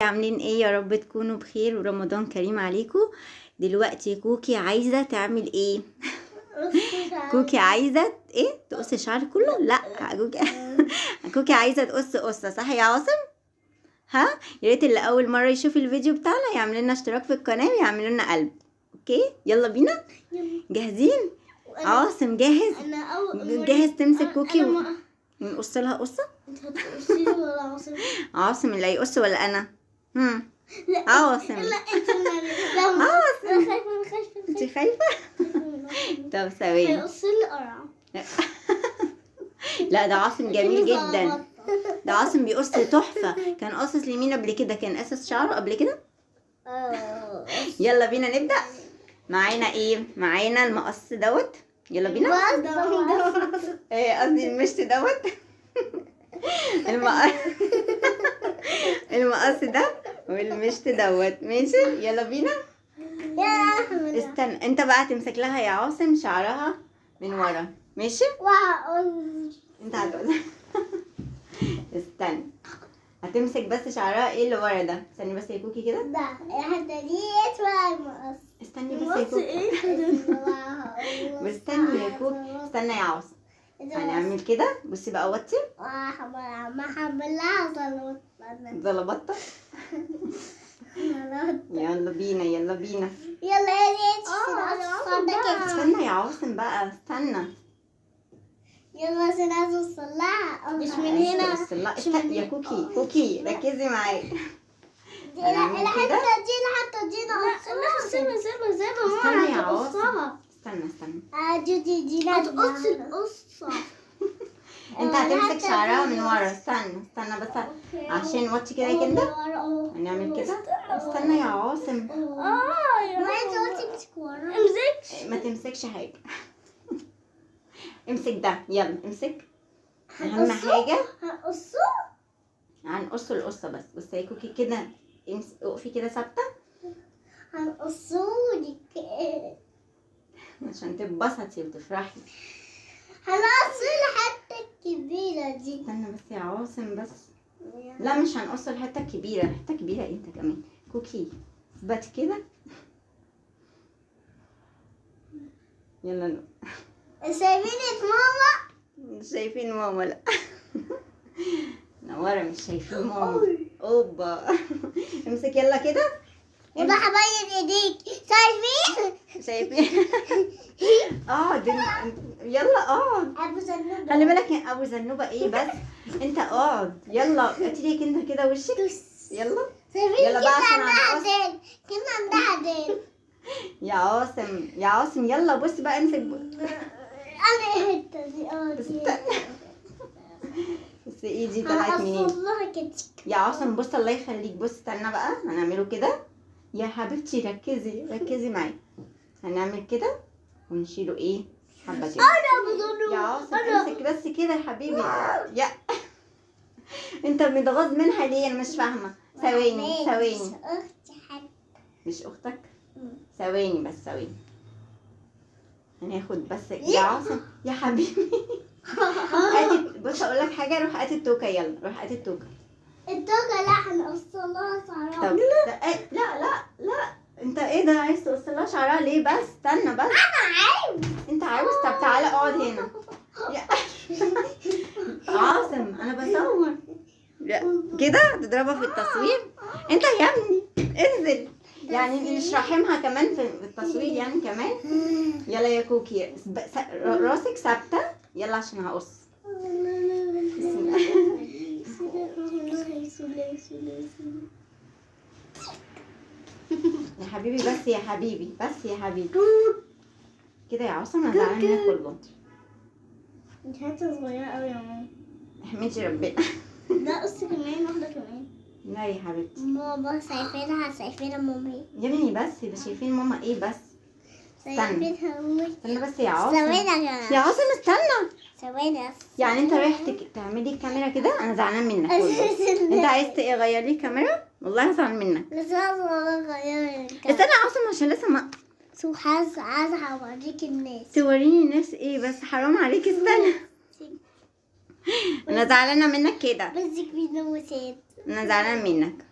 عاملين ايه؟ يا رب تكونوا بخير ورمضان كريم عليكم. دلوقتي كوكي عايزة تعمل ايه؟ كوكي عايزة ايه؟ تقص الشعر كله؟ لا كوكي عايزة تقص قصة، صح يا عاصم؟ ها؟ يا ريت اللي اول مرة يشوف الفيديو بتاعنا يعمل لنا اشتراك في القناة ويعمل لنا قلب. اوكي يلا بينا. جاهزين؟ عاصم جاهز؟ جاهز تمسك كوكي ونقص لها قصة؟ انت هتقصي ولا عاصم؟ عاصم اللي هيقص ولا انا؟ لا عاصم. لا انت لا عاصم. انا خايفه انت خايفة؟ طب ثواني. هيقص لي قرع. لا ده عاصم جميل جدا، ده عاصم بيقص تحفة. كان قاصص لمين قبل كده؟ كان قاصص شعره قبل كده. يلا بينا نبدأ. معانا ايه؟ معانا المقص دوت. يلا بينا. ايه قصدي المشط دوت. المقص ده والمشط دوت. ماشي يلا بينا. استنى انت بقى تمسك لها يا عاصم شعرها من ورا. ماشي انت هتقول. استنى هتمسك بس شعرها ايه اللي ورا ده. استني بس يا كوكي كده. ده الحته دي اسمها المقص. استني بس يا كوكي. استني يا كوكي. استنى يا عاصم. هنعمل كده. بصي بقى وطي. ما حملها ظلبطة. يلا بينا يلا بينا. يلا يا ريت. استنى يا عاصم بقى استنى. يلا عشان عايز اوصلها. مش من هنا. استنى يا كوكي. كوكي ركزي معايا. الحته دي سيبها استنى يا عاصم. استنى دي هتقص القصه. انت هتمسك شعرها من ورا. استنى بس عشان وطي كده كده. هنعمل كده. استنى يا عاصم. ما انت قلت امسك ورا. امسكش. ما تمسكش حاجه. امسك ده. يلا امسك. اهم حاجه هنقصه القصه بس. بصي يا كوكي كده. اقفي كده ثابته. هنقصهولك عشان تتبسطي وتفرحي. هنقص الحته الكبيره دي. استنى بس يا عاصم بس. لا مش هنقص الحته الكبيره. الحته الكبيره انت كمان كوكي. اثبتي كده. يلا شايفين ماما؟ مش شايفين ماما. لا نورة مش شايفين ماما. اوبا. امسك يلا كده. وده حبايب ايديك. شايفين؟ اقعد يلا اقعد. ابو زنوبه. خلي بالك يا ابو زنوبه. ايه بس انت اقعد. يلا اتريك انت كده وشك. يلا يلا بقى عشان عندها دين. يا عاصم يلا بص بقى امسك. انا الحته دي بس ايدي طلعت منين؟ يا عاصم بص الله يخليك. بص استنى بقى هنعمله كده. يا حبيبتي ركزي معايا. هنعمل كده ونشيله ايه حبه كده. يا عاصم امسك بس كده يا حبيبي. يا انت متغاظ منها ليه؟ انا مش فاهمه. ثواني مش اختك. ثواني بس هناخد بس يا عاصم يا حبيبي. بص اقول لك حاجه. روح هات التوكه. يلا روح هات التوكه. لا هنقصلها شعرها. طب لا انت ايه ده؟ عايز تقص لها شعرها ليه بس؟ استنى بس. انت عاوز. طب تعالى اقعد هنا. عاصم انا بصور. كده تضربها في التصوير. انت يا ابني انزل. يعني مش راحمها كمان في التصوير يعني كمان. يلا يا كوكي راسك ثابته. يلا عشان هقص. يا حبيبي بس يا حبيبي كده يا عاصم. انا زعلانه منك والله. انت حته صغيره قوي يا ماما. احمدي ربنا. لا قص كمان واحده كمان. لا يا حبيبتي. ماما شايفينها مامي. يا بني بس ده شايفين ماما ايه بس. شايفينها مامي. استنى بس يا عاصم. يا عاصم استنى. ثواني. يعني انت رايح تعملي الكاميرا كده. انا زعلان منك والله. انت عايز تغير لي الكاميرا؟ والله انا زعلان منك. استنى يا عاصم عشان لسه ما عايزه اوريك الناس. توريني الناس ايه بس؟ حرام عليك. استنى. انا زعلانه منك كده. بس كبير نوسات. انا زعلانه منك.